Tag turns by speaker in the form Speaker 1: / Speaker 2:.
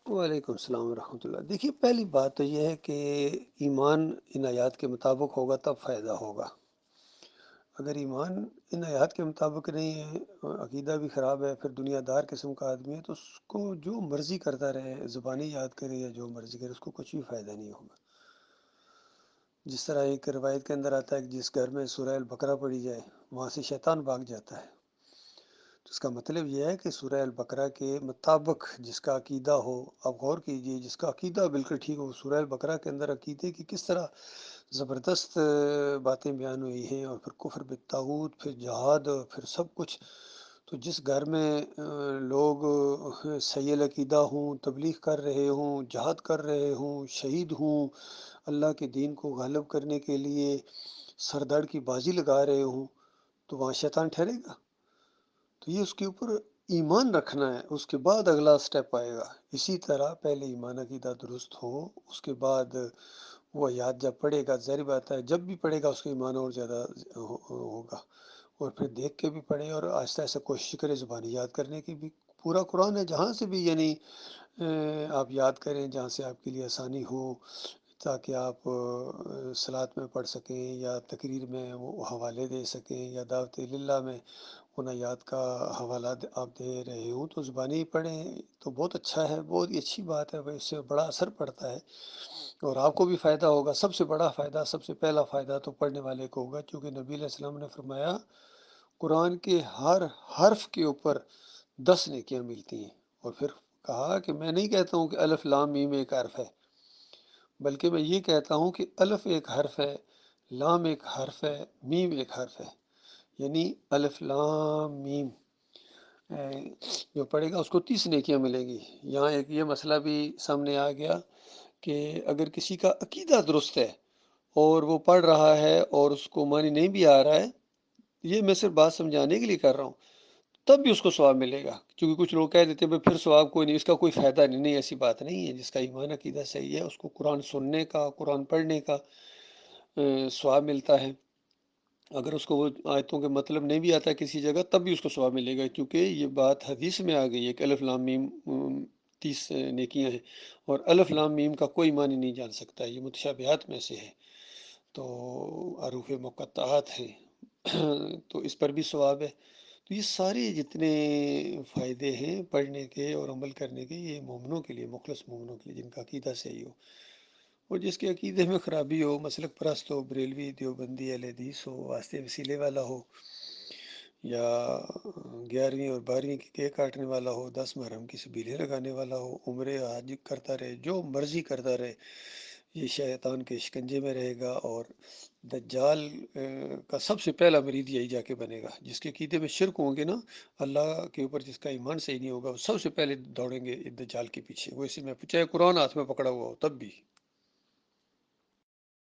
Speaker 1: وعلیکم السلام ورحمۃ اللہ۔ دیکھیے، پہلی بات تو یہ ہے کہ ایمان ان آیات کے مطابق ہوگا تب فائدہ ہوگا۔ اگر ایمان ان آیات کے مطابق نہیں ہے، عقیدہ بھی خراب ہے، پھر دنیا دار قسم کا آدمی ہے، تو اس کو جو مرضی کرتا رہے، زبانی یاد کرے یا جو مرضی کرے، اس کو کچھ بھی فائدہ نہیں ہوگا۔ جس طرح ایک روایت کے اندر آتا ہے کہ جس گھر میں سورہ البقرہ پڑھی جائے وہاں سے شیطان بھاگ جاتا ہے۔ تو اس کا مطلب یہ ہے کہ سورہ البقرہ کے مطابق جس کا عقیدہ ہو، آپ غور کیجئے، جس کا عقیدہ بالکل ٹھیک ہو، سورہ البقرہ کے اندر عقیدے کی کس طرح زبردست باتیں بیان ہوئی ہیں، اور پھر کفر بالطاغوت، پھر جہاد، پھر سب کچھ۔ تو جس گھر میں لوگ صحیح العقیدہ ہوں، تبلیغ کر رہے ہوں، جہاد کر رہے ہوں، شہید ہوں، اللہ کے دین کو غالب کرنے کے لیے سردار کی بازی لگا رہے ہوں، تو وہاں شیطان ٹھہرے گا؟ تو یہ اس کے اوپر ایمان رکھنا ہے، اس کے بعد اگلا سٹیپ آئے گا۔ اسی طرح پہلے ایمان عقیدہ درست ہو، اس کے بعد وہ یاد جب پڑھے گا، ظاہر بات ہے جب بھی پڑھے گا اس کا ایمان اور زیادہ ہوگا، اور پھر دیکھ کے بھی پڑھے اور آہستہ آہستہ کوشش کرے زبانی یاد کرنے کی بھی۔ پورا قرآن ہے، جہاں سے بھی یعنی آپ یاد کریں، جہاں سے آپ کے لیے آسانی ہو، تاکہ آپ صلوات میں پڑھ سکیں یا تقریر میں وہ حوالے دے سکیں یا دعوت اللہ میں ان آیات کا حوالہ آپ دے رہے ہوں، تو زبانی پڑھیں تو بہت اچھا ہے، بہت ہی اچھی بات ہے، اس سے بڑا اثر پڑتا ہے اور آپ کو بھی فائدہ ہوگا۔ سب سے بڑا فائدہ، سب سے پہلا فائدہ تو پڑھنے والے کو ہوگا، کیونکہ نبی علیہ السلام نے فرمایا قرآن کے ہر حرف کے اوپر 10 نیکیاں ملتی ہیں، اور پھر کہا کہ میں نہیں کہتا ہوں کہ الف لام میم ایک حرف ہے، بلکہ میں یہ کہتا ہوں کہ الف ایک حرف ہے، لام ایک حرف ہے، میم ایک حرف ہے، یعنی الف لام میم جو پڑھے گا اس کو 30 نیکیاں ملیں گی۔ یہاں ایک یہ مسئلہ بھی سامنے آ گیا کہ اگر کسی کا عقیدہ درست ہے اور وہ پڑھ رہا ہے اور اس کو معنی نہیں بھی آ رہا ہے، یہ میں صرف بات سمجھانے کے لیے کر رہا ہوں، تب بھی اس کو ثواب ملے گا، کیونکہ کچھ لوگ کہہ دیتے ہیں پھر ثواب کوئی نہیں، اس کا کوئی فائدہ نہیں۔ نہیں، ایسی بات نہیں ہے۔ جس کا ایمان عقیدہ صحیح ہے اس کو قرآن سننے کا، قرآن پڑھنے کا ثواب ملتا ہے۔ اگر اس کو وہ آیتوں کے مطلب نہیں بھی آتا کسی جگہ، تب بھی اس کو ثواب ملے گا، کیونکہ یہ بات حدیث میں آ گئی ہے کہ الف لام میم 30 نیکیاں ہیں، اور الف لام میم کا کوئی معنی نہیں جان سکتا، یہ متشابہات میں سے ہے، تو حروف مقطعات ہیں تو اس پر بھی ثواب ہے۔ تو یہ سارے جتنے فائدے ہیں پڑھنے کے اور عمل کرنے کے، یہ مومنوں کے لیے، مخلص مومنوں کے لیے، جن کا عقیدہ صحیح ہو، اور جس کے عقیدے میں خرابی ہو، مسلک پرست ہو، بریلوی، دیوبندی، اہل حدیث ہو، واسطے وسیلے والا ہو، یا 11ویں اور 12ویں کی کیک کاٹنے والا ہو، 10 محرم کی سبیلیں لگانے والا ہو، عمرے حج کرتا رہے، جو مرضی کرتا رہے، یہ شیطان کے شکنجے میں رہے گا، اور دجال کا سب سے پہلا مرید یہی جا کے بنے گا۔ جس کے عقیدے میں شرک ہوں گے نا، اللہ کے اوپر جس کا ایمان صحیح نہیں ہوگا، وہ سب سے پہلے دوڑیں گے دجال کے پیچھے، وہ اسی میں چاہے قرآن ہاتھ میں پکڑا ہوا ہو تب بھی۔